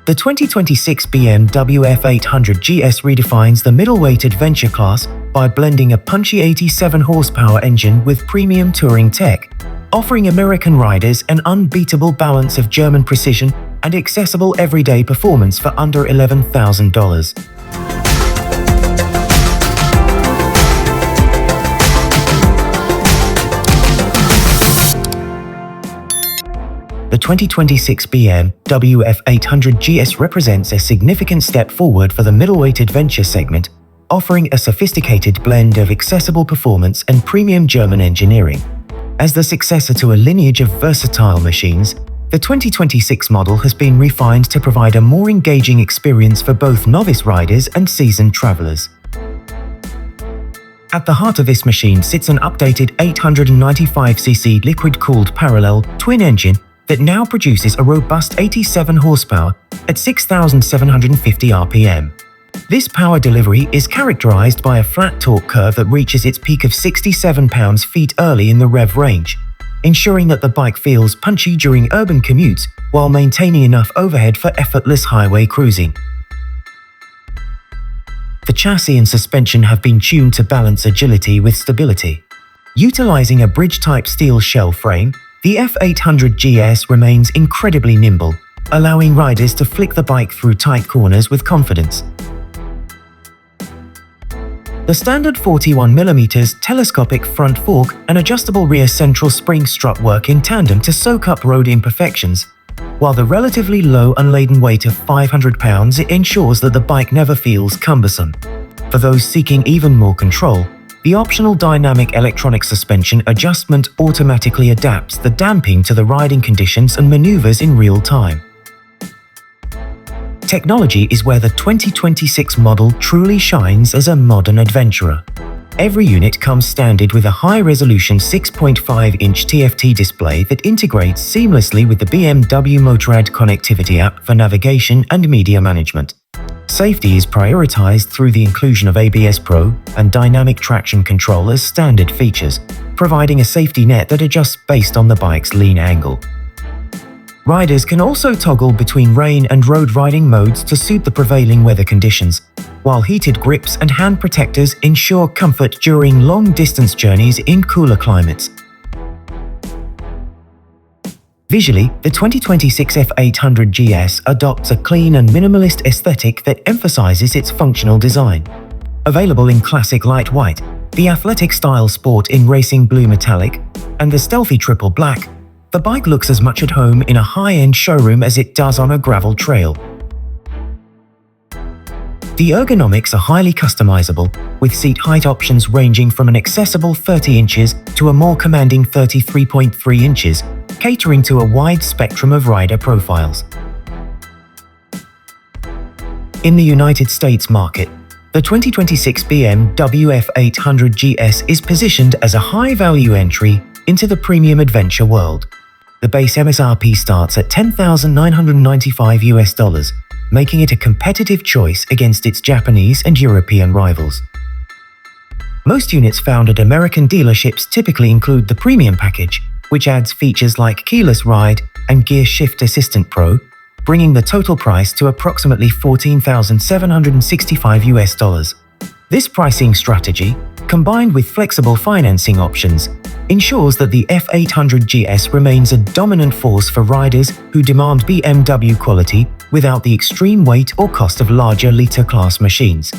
The 2026 BMW F 800 GS redefines the middleweight adventure class by blending a punchy 87 horsepower engine with premium touring tech, offering American riders an unbeatable balance of German precision and accessible everyday performance for under $11,000. The 2026 BMW F 800 GS represents a significant step forward for the middleweight adventure segment, offering a sophisticated blend of accessible performance and premium German engineering. As the successor to a lineage of versatile machines, the 2026 model has been refined to provide a more engaging experience for both novice riders and seasoned travelers. At the heart of this machine sits an updated 895cc liquid-cooled parallel twin engine that now produces a robust 87 horsepower at 6,750 RPM. This power delivery is characterized by a flat torque curve that reaches its peak of 67 pounds-feet early in the rev range, ensuring that the bike feels punchy during urban commutes while maintaining enough overhead for effortless highway cruising. The chassis and suspension have been tuned to balance agility with stability. Utilizing a bridge-type steel shell frame, the F 800 GS remains incredibly nimble, allowing riders to flick the bike through tight corners with confidence. The standard 41mm telescopic front fork and adjustable rear central spring strut work in tandem to soak up road imperfections, while the relatively low unladen weight of 500 pounds ensures that the bike never feels cumbersome. For those seeking even more control, the optional dynamic electronic suspension adjustment automatically adapts the damping to the riding conditions and maneuvers in real time. Technology is where the 2026 model truly shines as a modern adventurer. Every unit comes standard with a high-resolution 6.5-inch TFT display that integrates seamlessly with the BMW Motorrad connectivity app for navigation and media management. Safety is prioritized through the inclusion of ABS Pro and dynamic traction control as standard features, providing a safety net that adjusts based on the bike's lean angle. Riders can also toggle between rain and road riding modes to suit the prevailing weather conditions, while heated grips and hand protectors ensure comfort during long-distance journeys in cooler climates. Visually, the 2026 F 800 GS adopts a clean and minimalist aesthetic that emphasizes its functional design. Available in classic light white, the athletic style sport in racing blue metallic, and the stealthy triple black, the bike looks as much at home in a high-end showroom as it does on a gravel trail. The ergonomics are highly customizable, with seat height options ranging from an accessible 30 inches to a more commanding 33.3 inches, catering to a wide spectrum of rider profiles. In the United States market, the 2026 BMW F 800 GS is positioned as a high-value entry into the premium adventure world. The base MSRP starts at $10,995, making it a competitive choice against its Japanese and European rivals. Most units found at American dealerships typically include the premium package, which adds features like keyless ride and gear shift assistant pro, bringing the total price to approximately $14,765. This pricing strategy, combined with flexible financing options, ensures that the F 800 GS remains a dominant force for riders who demand BMW quality without the extreme weight or cost of larger liter-class machines.